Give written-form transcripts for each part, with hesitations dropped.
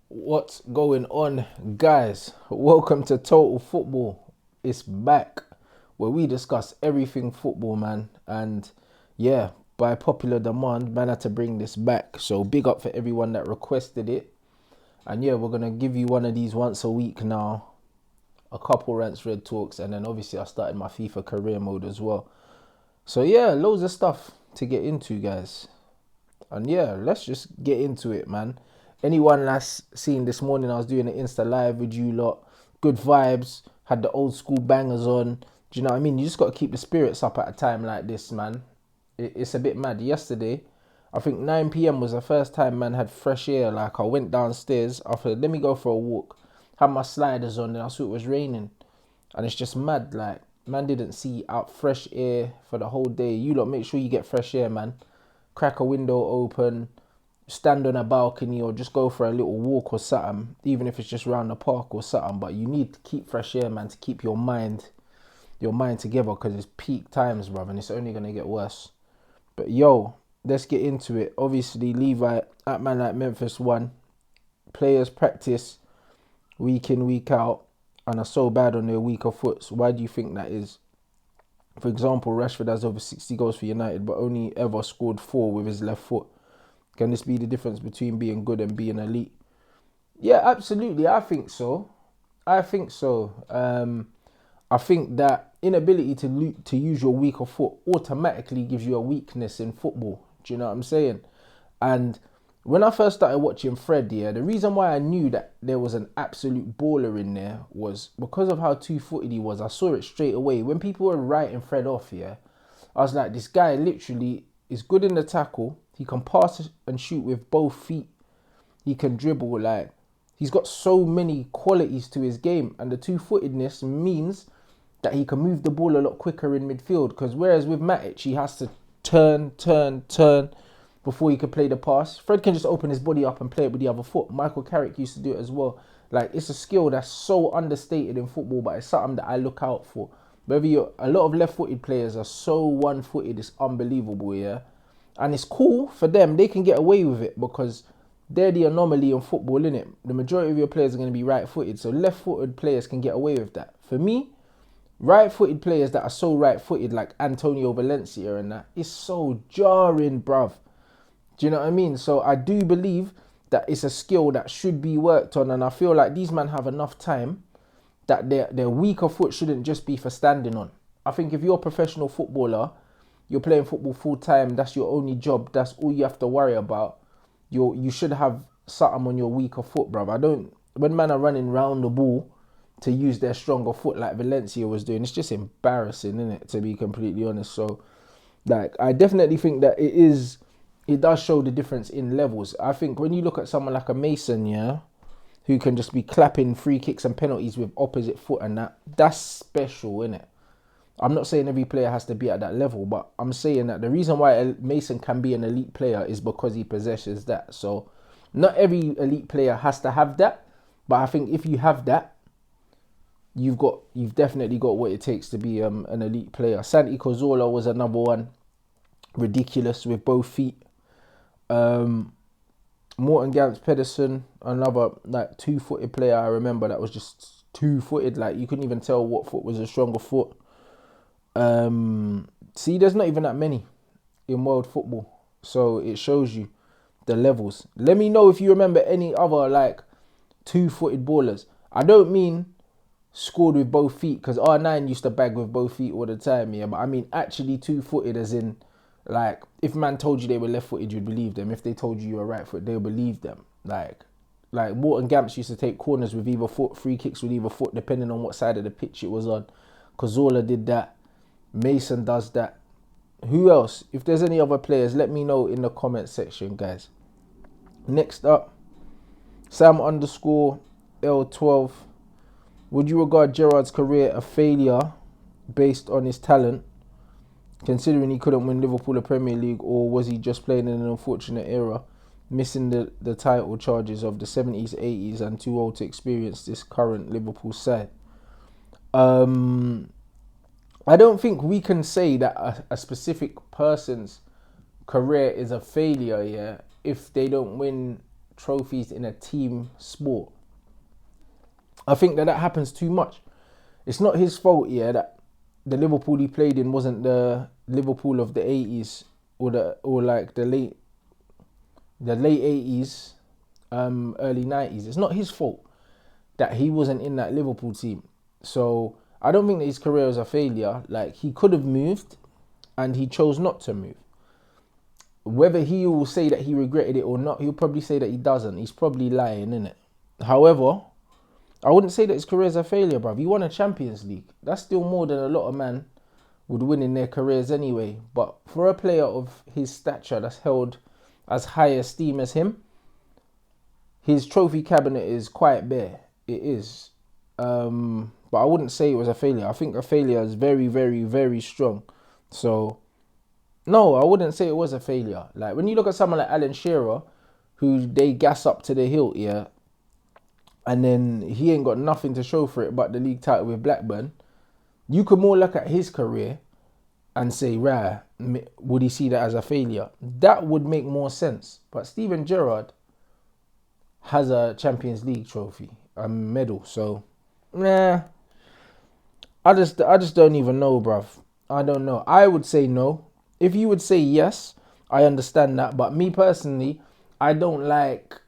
What's going on, guys? Welcome to Total Football. It's back where we discuss everything football, man. And yeah, by popular demand, man had to bring this back. So big up for everyone that requested it. And yeah, we're gonna give you one of these once a week now. A couple Rants Red Talks, and then obviously I started my FIFA career mode as well. So yeah, loads of stuff to get into, guys. And yeah, let's just get into it, man. Anyone that's seen this morning, I was doing an Insta live with you lot. Good vibes. Had the old school bangers on. Do you know what I mean? You just got to keep the spirits up at a time like this, man. It's a bit mad. Yesterday, I think 9 p.m. was the first time man had fresh air. Like I went downstairs. I thought, let me go for a walk. Had my sliders on and I saw it was raining. And it's just mad. Like, man didn't see out fresh air for the whole day. You lot make sure you get fresh air, man. Crack a window open, stand on a balcony, or just go for a little walk or something, even if it's just around the park or something. But you need to keep fresh air, man, to keep your mind together, because it's peak times, bruv, and it's only gonna get worse. But yo, let's get into it. Obviously, Levi at Man Like Memphis won. Players practice week in, week out, and are so bad on their weaker foots. Why do you think that is? For example, Rashford has over 60 goals for United, but only ever scored 4 with his left foot. Can this be the difference between being good and being elite? Yeah, absolutely. I think so. I think so. I think that inability to use your weaker foot automatically gives you a weakness in football. Do you know what I'm saying? And when I first started watching Fred, yeah, the reason why I knew that there was an absolute baller in there was because of how two-footed he was. I saw it straight away. When people were writing Fred off, yeah, I was like, this guy literally is good in the tackle. He can pass and shoot with both feet. He can dribble. Like, he's got so many qualities to his game. And the two-footedness means that he can move the ball a lot quicker in midfield. Because whereas with Matic, he has to turn before he could play the pass. Fred can just open his body up and play it with the other foot. Michael Carrick used to do it as well. Like, it's a skill that's so understated in football, but it's something that I look out for. Whether you're, a lot of left-footed players are so one-footed, it's unbelievable, yeah? And it's cool for them. They can get away with it because they're the anomaly in football, innit? The majority of your players are going to be right-footed, so left-footed players can get away with that. For me, right-footed players that are so right-footed, like Antonio Valencia and that, it's so jarring, bruv. Do you know what I mean? So I do believe that it's a skill that should be worked on, and I feel like these men have enough time that their weaker foot shouldn't just be for standing on. I think if you're a professional footballer, you're playing football full time, that's your only job, that's all you have to worry about. You should have something on your weaker foot, bruv. I don't, when men are running round the ball to use their stronger foot like Valencia was doing, it's just embarrassing, isn't it, to be completely honest. So, like, I definitely think that it does show the difference in levels. I think when you look at someone like a Mason, yeah, who can just be clapping free kicks and penalties with opposite foot and that's special, innit? I'm not saying every player has to be at that level, but I'm saying that the reason why Mason can be an elite player is because he possesses that. So not every elite player has to have that, but I think if you have that, you've definitely got what it takes to be an elite player. Santi Cazorla was another one, ridiculous with both feet. Morten Gamps Pedersen, another like two-footed player I remember that was just two-footed. Like, you couldn't even tell what foot was a stronger foot. See, there's not even that many in world football, so it shows you the levels. Let me know if you remember any other like two-footed ballers. I don't mean scored with both feet, because R9 used to bag with both feet all the time, yeah, but I mean actually two-footed as in, like, if man told you they were left-footed, you'd believe them. If they told you you were right-footed, they would believe them. Like Morten Gamps used to take corners with either foot, free kicks with either foot, depending on what side of the pitch it was on. Cazorla did that. Mason does that. Who else? If there's any other players, let me know in the comment section, guys. Next up, Sam underscore L12. Would you regard Gerrard's career a failure based on his talent, considering he couldn't win Liverpool a Premier League, or was he just playing in an unfortunate era, missing the title charges of the 70s, 80s, and too old to experience this current Liverpool side? I don't think we can say that a specific person's career is a failure, yeah. if they don't win trophies in a team sport. I think that happens too much. It's not his fault, yeah, that the Liverpool he played in wasn't the Liverpool of the 80s or like the late 80s, early 90s. It's not his fault that he wasn't in that Liverpool team. So I don't think that his career is a failure. Like, he could have moved and he chose not to move. Whether he will say that he regretted it or not, he'll probably say that he doesn't. He's probably lying, innit? However, I wouldn't say that his career is a failure, bruv. He won a Champions League. That's still more than a lot of men would win in their careers anyway. But for a player of his stature that's held as high esteem as him, his trophy cabinet is quite bare. It is. But I wouldn't say it was a failure. I think a failure is very, very, very strong. So, no, I wouldn't say it was a failure. Like, when you look at someone like Alan Shearer, who they gas up to the hilt, yeah, and then he ain't got nothing to show for it but the league title with Blackburn, you could more look at his career and say, rah, would he see that as a failure? That would make more sense. But Steven Gerrard has a Champions League trophy, a medal, so nah. I just don't even know, bruv. I don't know. I would say no. If you would say yes, I understand that. But me personally, I don't like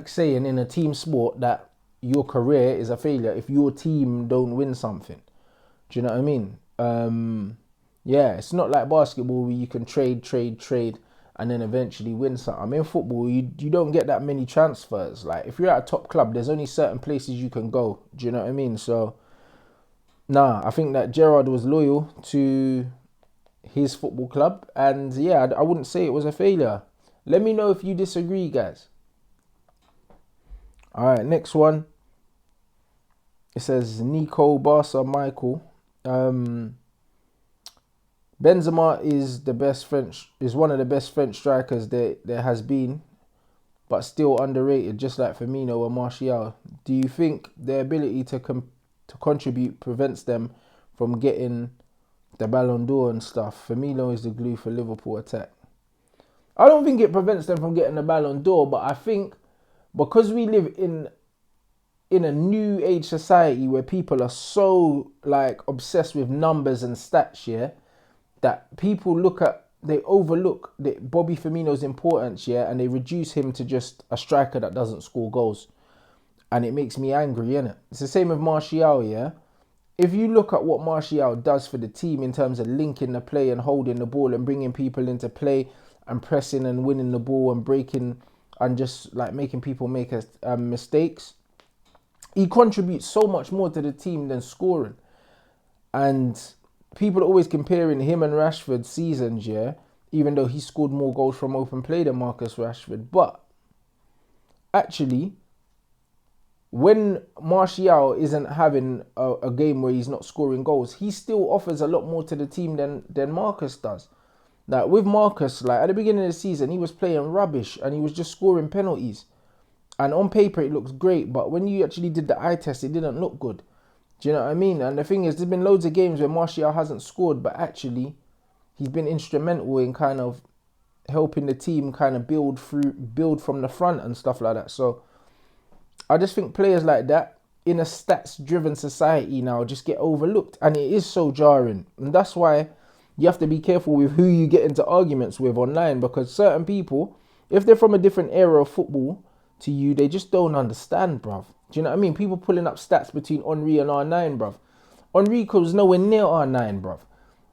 saying in a team sport that your career is a failure if your team don't win something. Do you know what I mean? Yeah, it's not like basketball where you can trade, and then eventually win something. In football, you don't get that many transfers. Like, if you're at a top club, there's only certain places you can go. Do you know what I mean? So, nah, I think that Gerrard was loyal to his football club. And yeah, I wouldn't say it was a failure. Let me know if you disagree, guys. All right, next one. It says Nico Barca Michael. Benzema is one of the best French strikers there has been, but still underrated, just like Firmino or Martial. Do you think their ability to contribute prevents them from getting the Ballon d'Or and stuff? Firmino is the glue for Liverpool attack. I don't think it prevents them from getting the Ballon d'Or, but I think because we live in a new age society where people are so like obsessed with numbers and stats, yeah, that people they overlook that Bobby Firmino's importance, yeah, and they reduce him to just a striker that doesn't score goals. And it makes me angry, innit? It's the same with Martial, yeah? If you look at what Martial does for the team in terms of linking the play and holding the ball and bringing people into play and pressing and winning the ball and breaking and just like making people make mistakes, he contributes so much more to the team than scoring. And people are always comparing him and Rashford's seasons, yeah, even though he scored more goals from open play than Marcus Rashford. But actually, when Martial isn't having a game where he's not scoring goals, he still offers a lot more to the team than Marcus does. Like, with Marcus, like at the beginning of the season, he was playing rubbish and he was just scoring penalties. And on paper, it looks great, but when you actually did the eye test, it didn't look good. Do you know what I mean? And the thing is, there's been loads of games where Martial hasn't scored, but actually he's been instrumental in kind of helping the team kind of build from the front and stuff like that. So I just think players like that in a stats-driven society now just get overlooked, and it is so jarring. And that's why you have to be careful with who you get into arguments with online, because certain people, if they're from a different era of football to you, they just don't understand, bruv. Do you know what I mean? People pulling up stats between Henry and R9, bruv. Henry was nowhere near R9, bruv.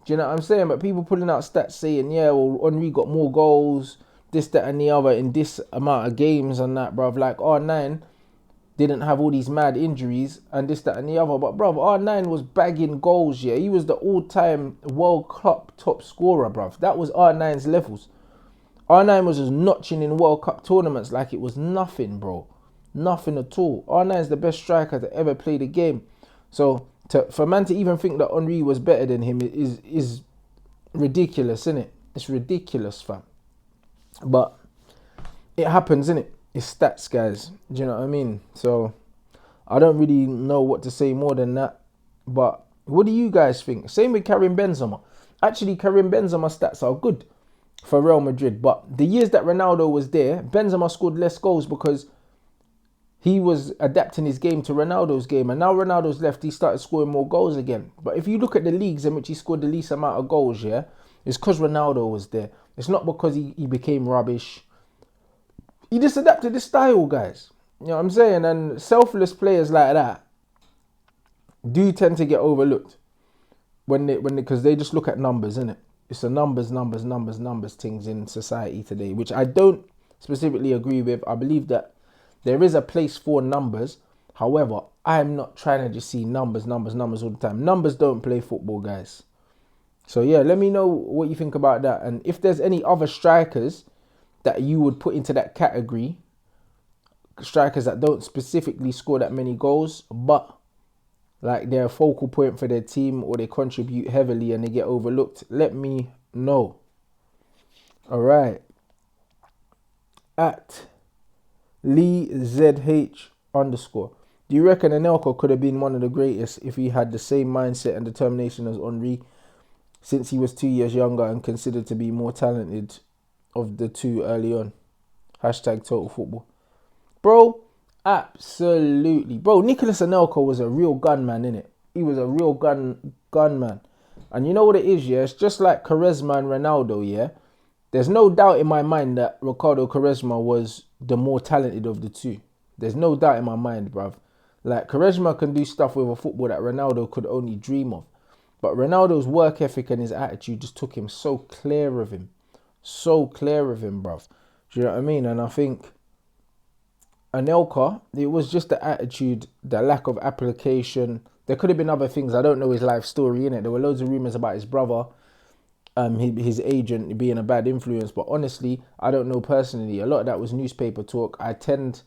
Do you know what I'm saying? But people pulling out stats saying, yeah, well, Henry got more goals, this, that, and the other in this amount of games and that, bruv. Like, R9 didn't have all these mad injuries and this, that, and the other. But, bruv, R9 was bagging goals, yeah. He was the all-time World Cup top scorer, bruv. That was R9's levels. R9 was just notching in World Cup tournaments like it was nothing, bro. Nothing at all. R9 is the best striker to ever play the game. So for man to even think that Henry was better than him is ridiculous, isn't it? It's ridiculous, fam. But it happens, isn't it? It's stats, guys. Do you know what I mean? So I don't really know what to say more than that. But what do you guys think? Same with Karim Benzema. Actually, Karim Benzema stats are good. for Real Madrid. But the years that Ronaldo was there, Benzema scored less goals because he was adapting his game to Ronaldo's game. And now Ronaldo's left, he started scoring more goals again. But if you look at the leagues in which he scored the least amount of goals, yeah, it's because Ronaldo was there. It's not because he became rubbish. He just adapted his style, guys. You know what I'm saying? And selfless players like that do tend to get overlooked because they just look at numbers, innit? It's the numbers things in society today, which I don't specifically agree with. I believe that there is a place for numbers. However, I'm not trying to just see numbers all the time. Numbers don't play football, guys. So yeah, let me know what you think about that. And if there's any other strikers that you would put into that category, strikers that don't specifically score that many goals, but like they're a focal point for their team or they contribute heavily and they get overlooked, let me know. All right. At LeeZH_. Do you reckon Anelka could have been one of the greatest if he had the same mindset and determination as Henry, since he was 2 years younger and considered to be more talented of the two early on? Hashtag total football. Bro, absolutely. Bro, Nicolas Anelka was a real gunman, innit? He was a real gunman. And you know what it is, yeah? It's just like Quaresma and Ronaldo, yeah? There's no doubt in my mind that Ricardo Quaresma was the more talented of the two. There's no doubt in my mind, bruv. Like, Quaresma can do stuff with a football that Ronaldo could only dream of. But Ronaldo's work ethic and his attitude just took him so clear of him. So clear of him, bruv. Do you know what I mean? And I think Anelka, it was just the attitude, the lack of application. There could have been other things. I don't know his life story, innit? There were loads of rumours about his brother, his agent being a bad influence. But honestly, I don't know personally. A lot of that was newspaper talk. I tend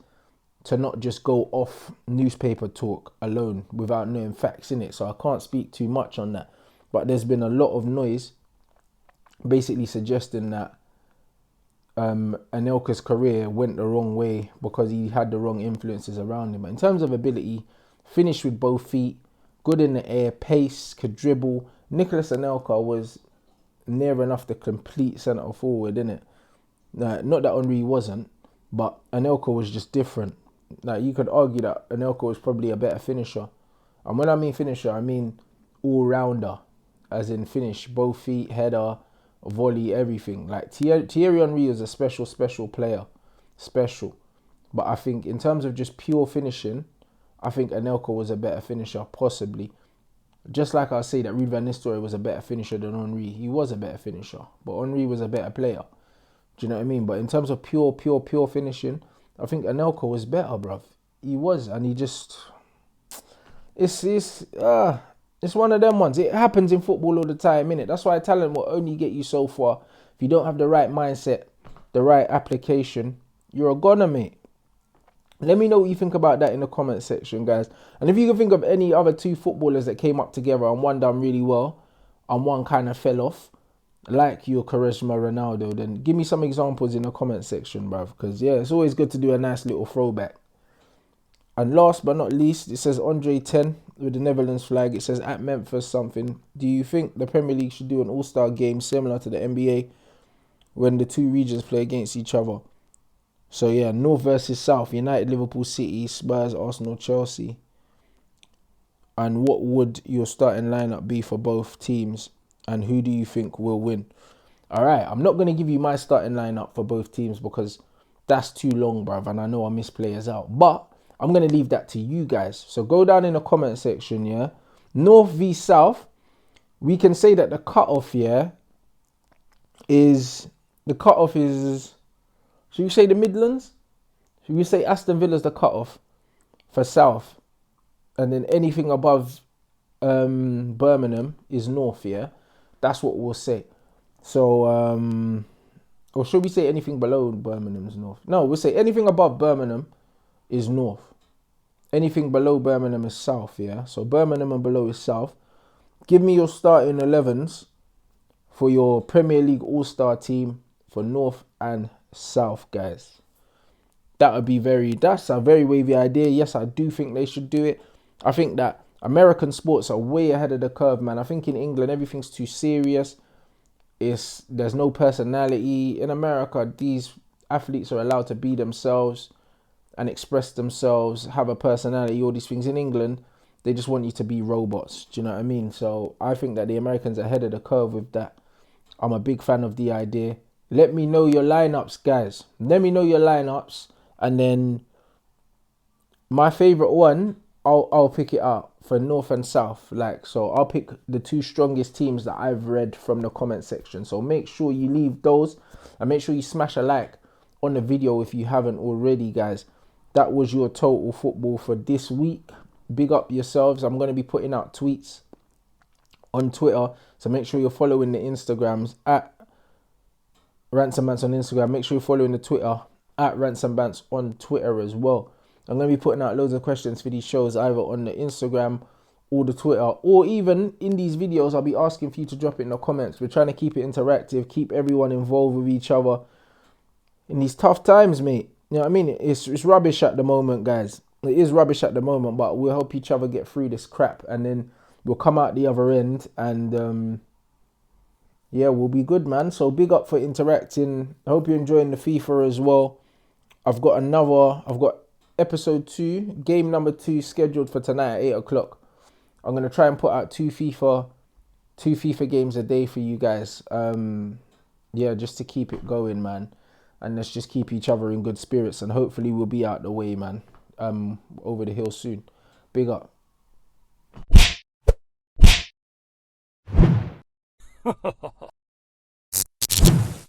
to not just go off newspaper talk alone without knowing facts in it. So I can't speak too much on that. But there's been a lot of noise basically suggesting that Anelka's career went the wrong way because he had the wrong influences around him. But in terms of ability, finished with both feet, good in the air, pace, could dribble. Nicolas Anelka was near enough the complete centre forward, innit? Not that Henry wasn't, but Anelka was just different. Like, you could argue that Anelka was probably a better finisher. And when I mean finisher, I mean all-rounder, as in finish, both feet, header, volley, everything. Like, Thierry Henry is a special player. Special. But I think in terms of just pure finishing, I think Anelka was a better finisher, possibly. Just like I say that Ruud van Nistelrooy was a better finisher than Henry. He was a better finisher, but Henry was a better player. Do you know what I mean? But in terms of pure finishing, I think Anelka was better, bruv. He was, and he just... It's one of them ones. It happens in football all the time, innit? That's why talent will only get you so far. If you don't have the right mindset, the right application, you're a goner, mate. Let me know what you think about that in the comment section, guys. And if you can think of any other two footballers that came up together and one done really well and one kind of fell off, like your Quaresma Ronaldo, then give me some examples in the comment section, bruv. Because, yeah, it's always good to do a nice little throwback. And last but not least, it says Andre 10 with the Netherlands flag. It says at Memphis something. Do you think the Premier League should do an all-star game similar to the NBA when the two regions play against each other? So yeah, North versus South, United, Liverpool, City, Spurs, Arsenal, Chelsea. And what would your starting lineup be for both teams? And who do you think will win? All right, I'm not going to give you my starting lineup for both teams because that's too long, bruv. And I know I miss players out. But I'm going to leave that to you guys. So go down in the comment section, yeah? North v South. We can say that the cutoff, yeah, is... The cutoff is... Should we say the Midlands? Should we say Aston Villa's the cutoff for South? And then anything above Birmingham is North, yeah? That's what we'll say. So, or should we say anything below Birmingham's North? No, we'll say anything above Birmingham is North. Anything below Birmingham is South, yeah? So Birmingham and below is South. Give me your starting 11s for your Premier League All-Star team for North and South, guys. That's a very wavy idea. Yes, I do think they should do it. I think that American sports are way ahead of the curve, man. I think in England everything's too serious. there's no personality in America. These athletes are allowed to be themselves and express themselves, have a personality, all these things. In England, they just want you to be robots. Do you know what I mean? So I think that the Americans are ahead of the curve with that. I'm a big fan of the idea. Let me know your lineups, guys. Let me know your lineups, and then my favorite one, I'll pick it out for North and South. Like, so I'll pick the two strongest teams that I've read from the comment section. So make sure you leave those, and make sure you smash a like on the video if you haven't already, guys. That was your total football for this week. Big up yourselves. I'm going to be putting out tweets on Twitter, so make sure you're following the Instagrams at Rants and Bants on Instagram. Make sure you're following the Twitter at Rants and Bants on Twitter as well. I'm going to be putting out loads of questions for these shows either on the Instagram or the Twitter, or even in these videos I'll be asking for you to drop it in the comments. We're trying to keep it interactive, keep everyone involved with each other in these tough times, mate. You know what I mean? It's rubbish at the moment, guys. It is rubbish at the moment, but we'll help each other get through this crap, and then we'll come out the other end, and yeah, we'll be good, man. So big up for interacting. I hope you're enjoying the FIFA as well. I've got episode 2, game number 2 scheduled for tonight at 8 o'clock. I'm going to try and put out two FIFA games a day for you guys. Yeah, just to keep it going, man. And let's just keep each other in good spirits, and hopefully we'll be out the way, man. Over the hill soon. Big up.